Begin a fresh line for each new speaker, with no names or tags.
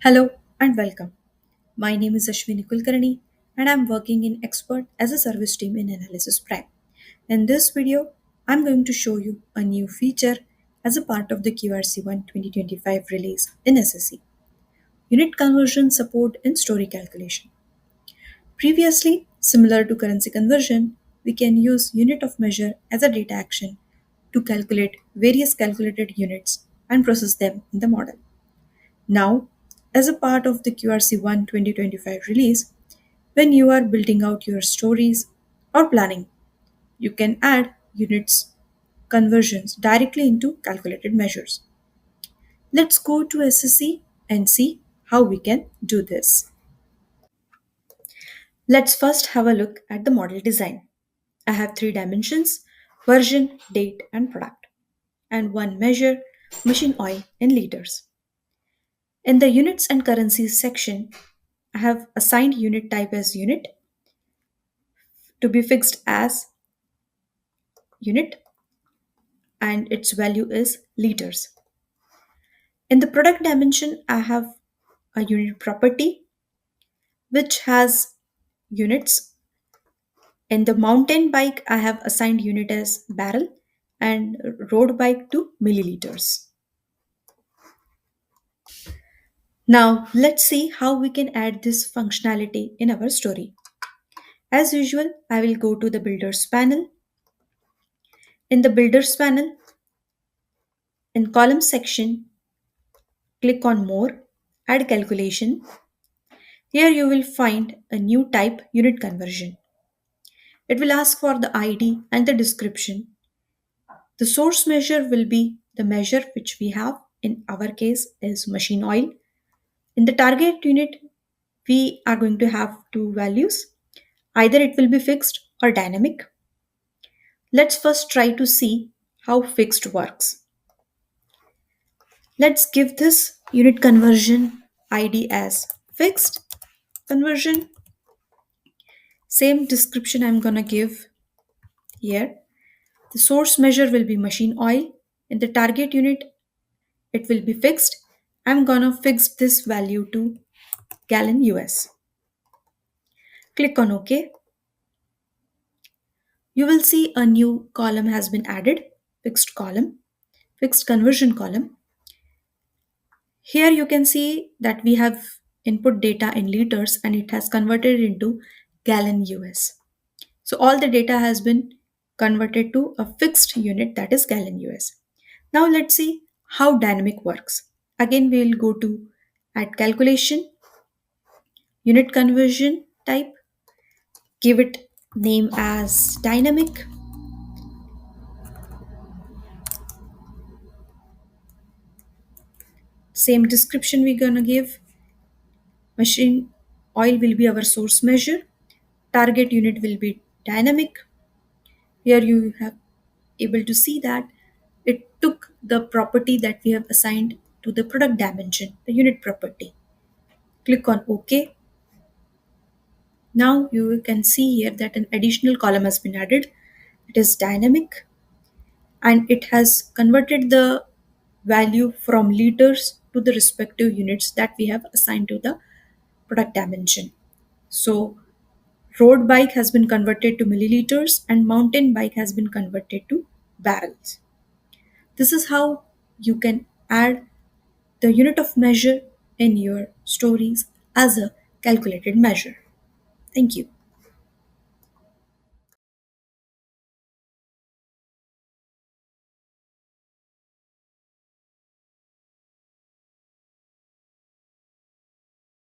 Hello and welcome. My name is Ashwini Kulkarni and I'm working in Expert as a service team in Analysis Prime. In this video, I'm going to show you a new feature as a part of the QRC1 2025 release in SSE. Unit conversion support in story calculation. Previously, similar to currency conversion, we can use unit of measure as a data action to calculate various calculated units and process them in the model. Now, as a part of the QRC1 2025 release, when you are building out your stories or planning, you can add units conversions directly into calculated measures. Let's go to SSE and see how we can do this. Let's first have a look at the model design. I have three dimensions: version, date, and product, and one measure, machine oil in liters. In the units and currencies section, I have assigned unit type as unit to be fixed as unit and its value is liters. In the product dimension, I have a unit property which has units. In the mountain bike, I have assigned unit as barrel and road bike to milliliters. Now, let's see how we can add this functionality in our story. As usual, I will go to the builders panel. In the builders panel, in column section, click on more, add calculation. Here you will find a new type unit conversion. It will ask for the ID and the description. The source measure will be the measure which we have in our case is machine oil. In the target unit, we are going to have two values. Either it will be fixed or dynamic. Let's first try to see how fixed works. Let's give this unit conversion ID as fixed conversion. Same description I'm gonna give here. The source measure will be machine oil. In the target unit, it will be fixed. I'm gonna fix this value to gallon US. Click on OK. You will see a new column has been added, fixed column, fixed conversion column. Here you can see that we have input data in liters and it has converted into gallon US. So all the data has been converted to a fixed unit that is gallon US. Now let's see how dynamic works. Again, we will go to add calculation, unit conversion type, give it name as dynamic. Same description we're gonna give. Machine oil will be our source measure. Target unit will be dynamic. Here you have able to see that it took the property that we have assigned to the product dimension, the unit property. Click on OK. Now you can see here that an additional column has been added. It is dynamic and it has converted the value from liters to the respective units that we have assigned to the product dimension. So road bike has been converted to milliliters and mountain bike has been converted to barrels. This is how you can add the unit of measure in your stories as a calculated measure. Thank you.